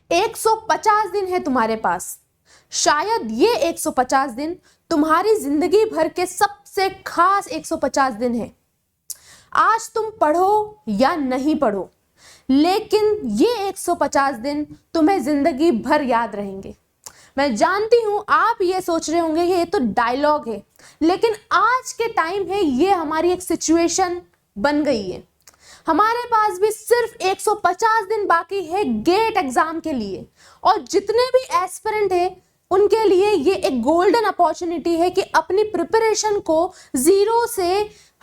150 दिन है तुम्हारे पास। शायद ये 150 दिन तुम्हारी जिंदगी भर के सबसे खास 150 दिन है। आज तुम पढ़ो या नहीं पढ़ो, लेकिन ये 150 दिन तुम्हें जिंदगी भर याद रहेंगे। मैं जानती हूं आप ये सोच रहे होंगे कि ये तो डायलॉग है, लेकिन आज के टाइम है, ये हमारी एक सिचुएशन बन गई है। हमारे पास भी सिर्फ 150 दिन बाकी है गेट एग्जाम के लिए, और जितने भी एस्पिरेंट है उनके लिए ये एक गोल्डन अपॉर्चुनिटी है कि अपनी प्रिपरेशन को 0 से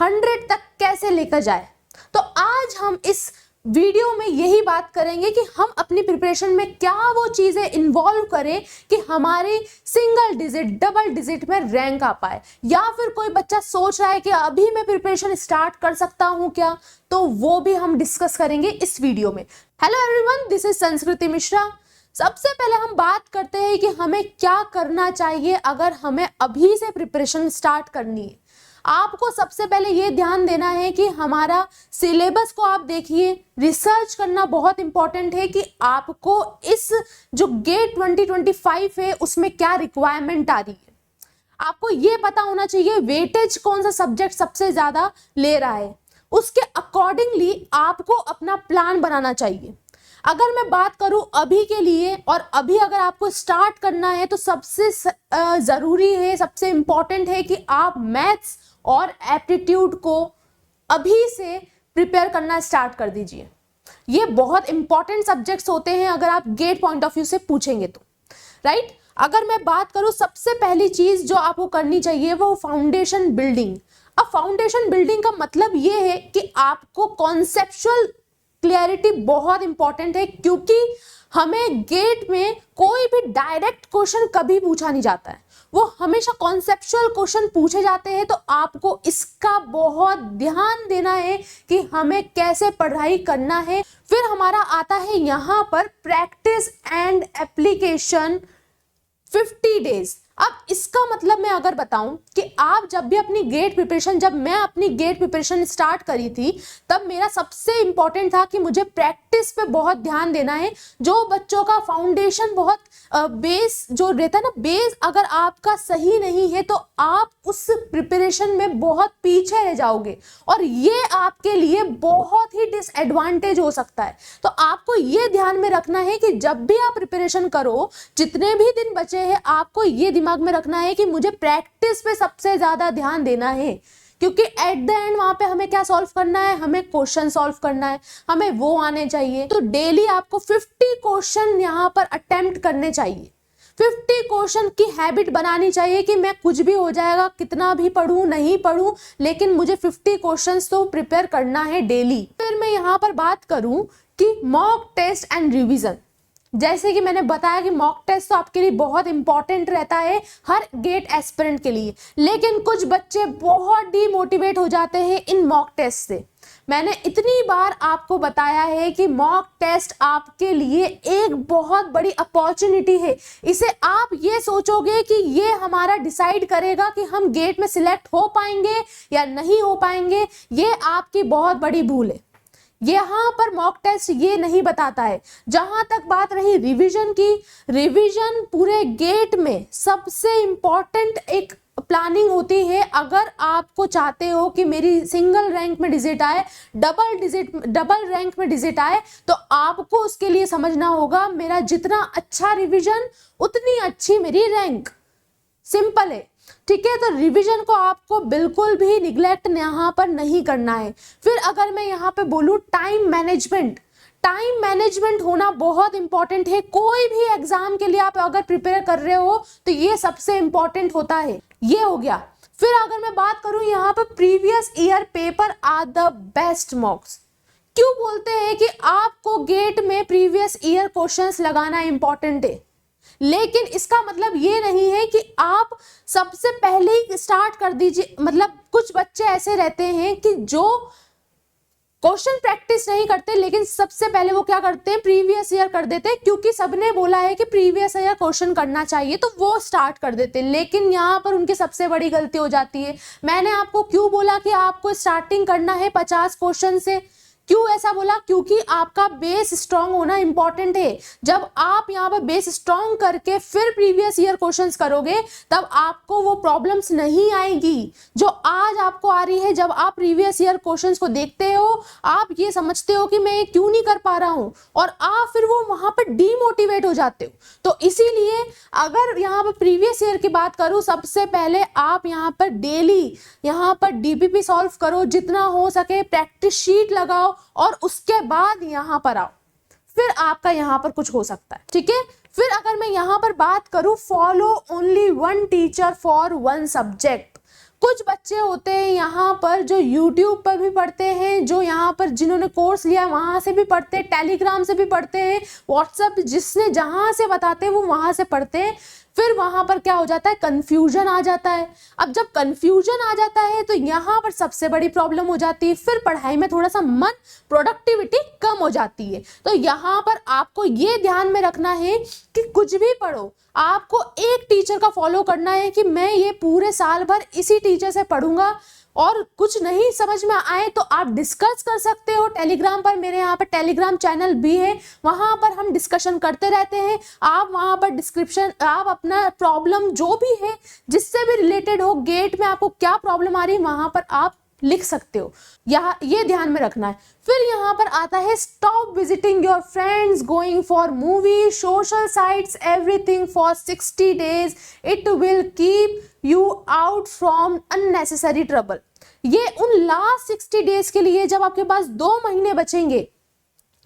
100 तक कैसे लेकर जाए। तो आज हम इस वीडियो में यही बात करेंगे कि हम अपनी प्रिपरेशन में क्या वो चीजें इन्वॉल्व करें कि हमारी सिंगल डिजिट, डबल डिजिट में रैंक आ पाए। या फिर कोई बच्चा सोच रहा है कि अभी मैं प्रिपरेशन स्टार्ट कर सकता हूं क्या, तो वो भी हम डिस्कस करेंगे इस वीडियो में। हेलो एवरीवन, दिस इज संस्कृति मिश्रा। सबसे पहले हम बात करते हैं कि हमें क्या करना चाहिए अगर हमें अभी से प्रिपरेशन स्टार्ट करनी है। आपको सबसे पहले ये ध्यान देना है कि हमारा सिलेबस को आप देखिए, रिसर्च करना बहुत इंपॉर्टेंट है कि आपको इस जो गेट 2025 है उसमें क्या रिक्वायरमेंट आ रही है। आपको ये पता होना चाहिए वेटेज कौन सा सब्जेक्ट सबसे ज्यादा ले रहा है, उसके अकॉर्डिंगली आपको अपना प्लान बनाना चाहिए। अगर मैं बात करूं अभी के लिए, और अभी अगर आपको स्टार्ट करना है, तो सबसे जरूरी है, सबसे इंपॉर्टेंट है कि आप मैथ्स और एप्टीट्यूड को अभी से प्रिपेयर करना स्टार्ट कर दीजिए। ये बहुत इंपॉर्टेंट सब्जेक्ट्स होते हैं अगर आप गेट पॉइंट ऑफ व्यू से पूछेंगे तो, राइट। अगर मैं बात करूं सबसे पहली चीज जो आपको करनी चाहिए वो फाउंडेशन बिल्डिंग। अब फाउंडेशन बिल्डिंग का मतलब ये है कि आपको कॉन्सेप्चुअल क्लियरिटी बहुत इंपॉर्टेंट है, क्योंकि हमें गेट में कोई भी डायरेक्ट क्वेश्चन कभी पूछा नहीं जाता है, वो हमेशा कॉन्सेप्चुअल क्वेश्चन पूछे जाते हैं। तो आपको इसका बहुत ध्यान देना है कि हमें कैसे पढ़ाई करना है। फिर हमारा आता है यहाँ पर प्रैक्टिस एंड एप्लीकेशन 50 डेज। अब इसका मतलब मैं अगर बताऊं कि आप जब भी अपनी गेट प्रिपरेशन, जब मैं अपनी गेट प्रिपरेशन स्टार्ट करी थी, तब मेरा सबसे इंपॉर्टेंट था कि मुझे प्रैक्टिस पे बहुत ध्यान देना है। जो बच्चों का फाउंडेशन बहुत बेस जो रहता है ना, बेस अगर आपका सही नहीं है तो आप उस प्रिपरेशन में बहुत पीछे रह जाओगे, और ये आपके लिए बहुत ही डिसएडवांटेज हो सकता है। तो आपको ये ध्यान में रखना है कि जब भी आप प्रिपरेशन करो, जितने भी दिन बचे हैं, आपको ये दिमाग में रखना है कि मुझे प्रैक्टिस पे सबसे ज्यादा ध्यान देना है, क्योंकि एट द एंड वहां पे हमें क्या सॉल्व करना है, हमें क्वेश्चन सॉल्व करना है, हमें वो आने चाहिए। तो डेली आपको 50 क्वेश्चन यहाँ पर अटेम्प्ट करने चाहिए। 50 क्वेश्चन की हैबिट बनानी चाहिए कि मैं कुछ भी हो जाएगा, कितना भी पढूं नहीं पढूं, लेकिन मुझे 50 क्वेश्चंस तो प्रिपेयर करना है डेली। फिर मैं यहाँ पर बात करूं कि मॉक टेस्ट एंड रिवीजन। जैसे कि मैंने बताया कि मॉक टेस्ट तो आपके लिए बहुत इंपॉर्टेंट रहता है हर गेट एस्पिरेंट के लिए, लेकिन कुछ बच्चे बहुत डीमोटिवेट हो जाते हैं इन मॉक टेस्ट से। मैंने इतनी बार आपको बताया है कि मॉक टेस्ट आपके लिए एक बहुत बड़ी अपॉर्चुनिटी है। इसे आप ये सोचोगे कि ये हमारा डिसाइड करेगा कि हम गेट में सिलेक्ट हो पाएंगे या नहीं हो पाएंगे, ये आपकी बहुत बड़ी भूल है। यहाँ पर मॉक टेस्ट ये नहीं बताता है। जहां तक बात रही रिवीजन की, रिवीजन पूरे गेट में सबसे इंपॉर्टेंट एक प्लानिंग होती है। अगर आपको चाहते हो कि मेरी सिंगल रैंक में डिजिट आए, डबल रैंक में डिजिट आए, तो आपको उसके लिए समझना होगा मेरा जितना अच्छा रिवीजन उतनी अच्छी मेरी रैंक। सिंपल है, ठीक है। तो रिवीजन को आपको बिल्कुल भी निग्लेक्ट यहाँ पर नहीं करना है। फिर अगर मैं यहाँ पे बोलूँ टाइम मैनेजमेंट, टाइम मैनेजमेंट होना बहुत इंपॉर्टेंट है। कोई भी एग्जाम के लिए आप अगर प्रिपेयर कर रहे हो तो ये सबसे इंपॉर्टेंट होता है। ये हो गया। फिर अगर मैं बात करूं यहाँ पर previous year paper are the best mocks. क्यों बोलते हैं कि आपको गेट में प्रीवियस ईयर क्वेश्चंस लगाना इंपॉर्टेंट है, लेकिन इसका मतलब ये नहीं है कि आप सबसे पहले ही स्टार्ट कर दीजिए। मतलब कुछ बच्चे ऐसे रहते हैं कि जो क्वेश्चन प्रैक्टिस नहीं करते, लेकिन सबसे पहले वो क्या करते हैं, प्रीवियस ईयर कर देते हैं, क्योंकि सबने बोला है कि प्रीवियस ईयर क्वेश्चन करना चाहिए तो वो स्टार्ट कर देते हैं। लेकिन यहाँ पर उनकी सबसे बड़ी गलती हो जाती है। मैंने आपको क्यों बोला कि आपको स्टार्टिंग करना है 50 क्वेश्चन से, क्यों ऐसा बोला? क्योंकि आपका बेस स्ट्रांग होना इंपॉर्टेंट है। जब आप यहाँ पर बेस स्ट्रांग करके फिर प्रीवियस ईयर क्वेश्चंस करोगे तब आपको वो प्रॉब्लम्स नहीं आएगी जो आज आपको आ रही है। जब आप प्रीवियस ईयर क्वेश्चंस को देखते हो आप ये समझते हो कि मैं ये क्यों नहीं कर पा रहा हूं और आप फिर वो वहां पर डीमोटिवेट हो जाते हो। तो इसीलिए अगर यहाँ पर प्रीवियस ईयर की बात करूं, सबसे पहले आप यहाँ पर डेली यहाँ पर डीपीपी सॉल्व करो, जितना हो सके प्रैक्टिस शीट लगाओ और उसके बाद यहाँ पर आओ, फिर आपका यहाँ पर कुछ हो सकता है। ठीक है, फिर अगर मैं यहाँ पर बात करूं, follow only one teacher for one subject. कुछ बच्चे होते हैं यहाँ पर जो YouTube पर भी पढ़ते हैं, जो यहाँ पर जिन्होंने कोर्स लिया वहां से भी पढ़ते हैं, टेलीग्राम से भी पढ़ते हैं, व्हाट्सएप जिसने जहां से बताते हैं वो वहां से पढ़ते हैं। फिर वहां पर क्या हो जाता है, कंफ्यूजन आ जाता है। अब जब कंफ्यूजन आ जाता है तो यहाँ पर सबसे बड़ी प्रॉब्लम हो जाती है, फिर पढ़ाई में थोड़ा सा मन, प्रोडक्टिविटी कम हो जाती है। तो यहाँ पर आपको ये ध्यान में रखना है कि कुछ भी पढ़ो आपको एक टीचर का फॉलो करना है कि मैं ये पूरे साल भर इसी टीचर से पढ़ूंगा, और कुछ नहीं समझ में आए तो आप डिस्कस कर सकते हो टेलीग्राम पर। मेरे यहाँ पर टेलीग्राम चैनल भी है, वहां पर हम डिस्कशन करते रहते हैं। आप वहां पर डिस्क्रिप्शन, आप अपना प्रॉब्लम जो भी है जिससे भी रिलेटेड हो, गेट में आपको क्या प्रॉब्लम आ रही है वहां पर आप लिख सकते हो। यहाँ ये ध्यान में रखना है। फिर यहाँ पर आता है stop visiting your friends, going for movie, social sites, everything for 60 days। It will keep you out from unnecessary trouble. ये उन लास्ट 60 days के लिए जब आपके पास 2 महीने बचेंगे,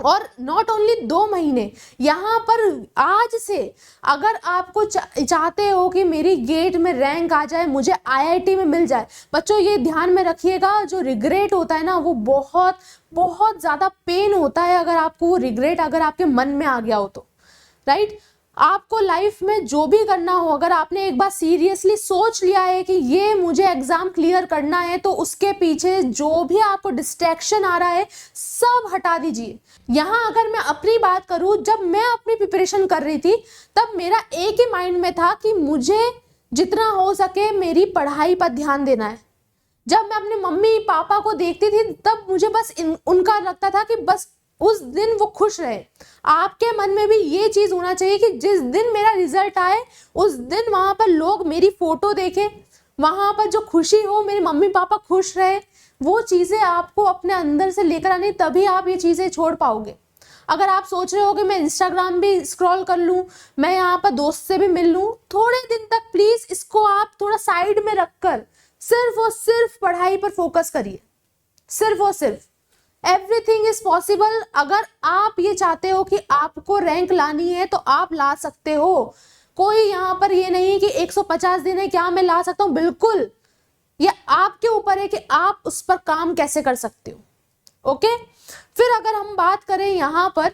और नॉट ओनली 2 महीने, यहाँ पर आज से अगर आपको चाहते हो कि मेरी गेट में रैंक आ जाए, मुझे आईआईटी में मिल जाए, बच्चों ये ध्यान में रखिएगा, जो रिग्रेट होता है ना वो बहुत बहुत ज़्यादा पेन होता है। अगर आपको वो रिग्रेट अगर आपके मन में आ गया हो तो, राइट। आपको लाइफ में जो भी करना हो, अगर आपने एक बार सीरियसली सोच लिया है कि ये मुझे एग्जाम क्लियर करना है, तो उसके पीछे जो भी आपको डिस्ट्रैक्शन आ रहा है सब हटा दीजिए। यहाँ अगर मैं अपनी बात करूँ, जब मैं अपनी प्रिपरेशन कर रही थी तब मेरा एक ही माइंड में था कि मुझे जितना हो सके मेरी पढ़ाई पर ध्यान देना है। जब मैं अपने मम्मी पापा को देखती थी तब मुझे बस उनका लगता था कि बस उस दिन वो खुश रहे। आपके मन में भी ये चीज होना चाहिए कि जिस दिन मेरा रिजल्ट आए उस दिन वहां पर लोग मेरी फोटो देखें, वहां पर जो खुशी हो, मेरे मम्मी पापा खुश रहे। वो चीजें आपको अपने अंदर से लेकर आनी, तभी आप ये चीजें छोड़ पाओगे। अगर आप सोच रहे हो कि मैं इंस्टाग्राम भी स्क्रॉल कर लूं, मैं यहाँ पर दोस्त से भी मिल लूं, थोड़े दिन तक प्लीज इसको आप थोड़ा साइड में रखकर सिर्फ और सिर्फ पढ़ाई पर फोकस करिए, सिर्फ और सिर्फ। Everything is possible. अगर आप ये चाहते हो कि आपको रैंक लानी है तो आप ला सकते हो। कोई यहाँ पर ये नहीं कि 150 दिन है, क्या मैं ला सकता हूँ, बिल्कुल ये आपके ऊपर है कि आप उस पर काम कैसे कर सकते हो। ओके, फिर अगर हम बात करें यहाँ पर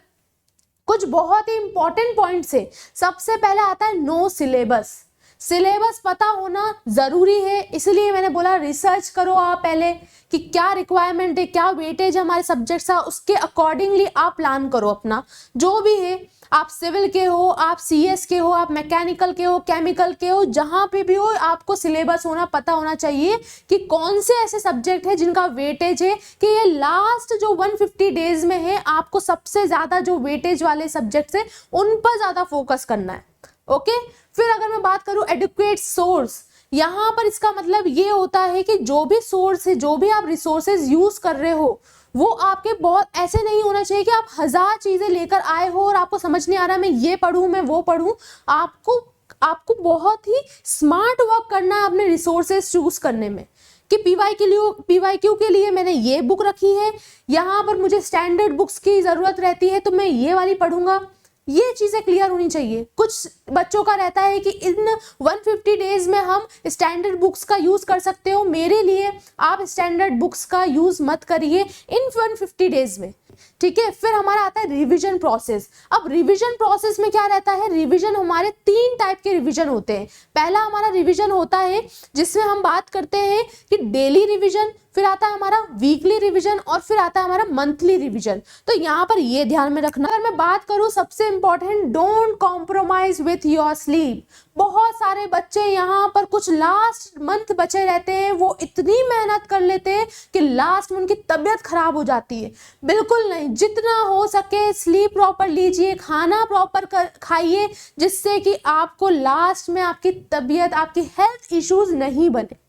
कुछ बहुत ही इंपॉर्टेंट पॉइंट्स है। सबसे पहले आता है नो सिलेबस। सिलेबस पता होना जरूरी है, इसलिए मैंने बोला रिसर्च करो आप पहले कि क्या रिक्वायरमेंट है, क्या वेटेज हमारे सब्जेक्ट्स है, उसके अकॉर्डिंगली आप प्लान करो अपना जो भी है। आप सिविल के हो, आप सीएस के हो, आप मैकेनिकल के हो, केमिकल के हो, जहां पे भी हो आपको सिलेबस होना पता होना चाहिए कि कौन से ऐसे सब्जेक्ट है जिनका वेटेज है कि ये लास्ट जो 150 डेज में है आपको सबसे ज्यादा जो वेटेज वाले सब्जेक्ट्स है उन पर ज्यादा फोकस करना है। ओके, फिर अगर मैं बात करूं एडुकेट सोर्स, यहाँ पर इसका मतलब ये होता है कि जो भी सोर्स है, जो भी आप रिसोर्सेज यूज कर रहे हो, वो आपके बहुत ऐसे नहीं होना चाहिए कि आप 1000 चीजें लेकर आए हो और आपको समझ नहीं आ रहा मैं ये पढ़ूं, मैं वो पढ़ूं। आपको बहुत ही स्मार्ट वर्क करना है अपने रिसोर्सेज चूज करने में कि पीवाईक्यू के लिए मैंने ये बुक रखी है, यहाँ पर मुझे स्टैंडर्ड बुक्स की जरूरत रहती है तो मैं ये वाली पढ़ूंगा। ये चीजें क्लियर होनी चाहिए। कुछ बच्चों का रहता है कि इन 150 डेज में हम स्टैंडर्ड बुक्स का यूज कर सकते हो, मेरे लिए आप स्टैंडर्ड बुक्स का यूज मत करिए इन 150 डेज में। ठीक है। फिर हमारा आता है रिवीजन प्रोसेस। अब रिवीजन प्रोसेस में क्या रहता है, रिवीजन हमारे 3 टाइप के रिवीजन होते हैं। पहला हमारा रिवीजन होता है जिसमें हम बात करते हैं कि डेली रिवीजन, फिर आता है हमारा वीकली रिवीजन और फिर आता है हमारा मंथली रिवीजन। तो यहाँ पर ये ध्यान में रखना। अगर मैं बात करूँ सबसे important, don't compromise with your sleep. बहुत सारे बच्चे यहाँ पर कुछ लास्ट मंथ बचे रहते हैं, वो इतनी मेहनत कर लेते हैं कि लास्ट में उनकी तबीयत खराब हो जाती है। बिल्कुल नहीं, जितना हो सके स्लीप प्रॉपर लीजिए, खाना प्रॉपर खाइए, जिससे कि आपको लास्ट में आपकी तबीयत, आपकी हेल्थ इश्यूज नहीं बने।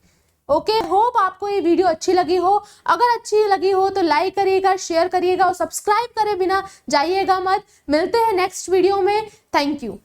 ओके, होप आपको ये वीडियो अच्छी लगी हो। अगर अच्छी लगी हो तो लाइक करिएगा, शेयर करिएगा और सब्सक्राइब करे बिना जाइएगा मत। मिलते हैं नेक्स्ट वीडियो में। Thank you.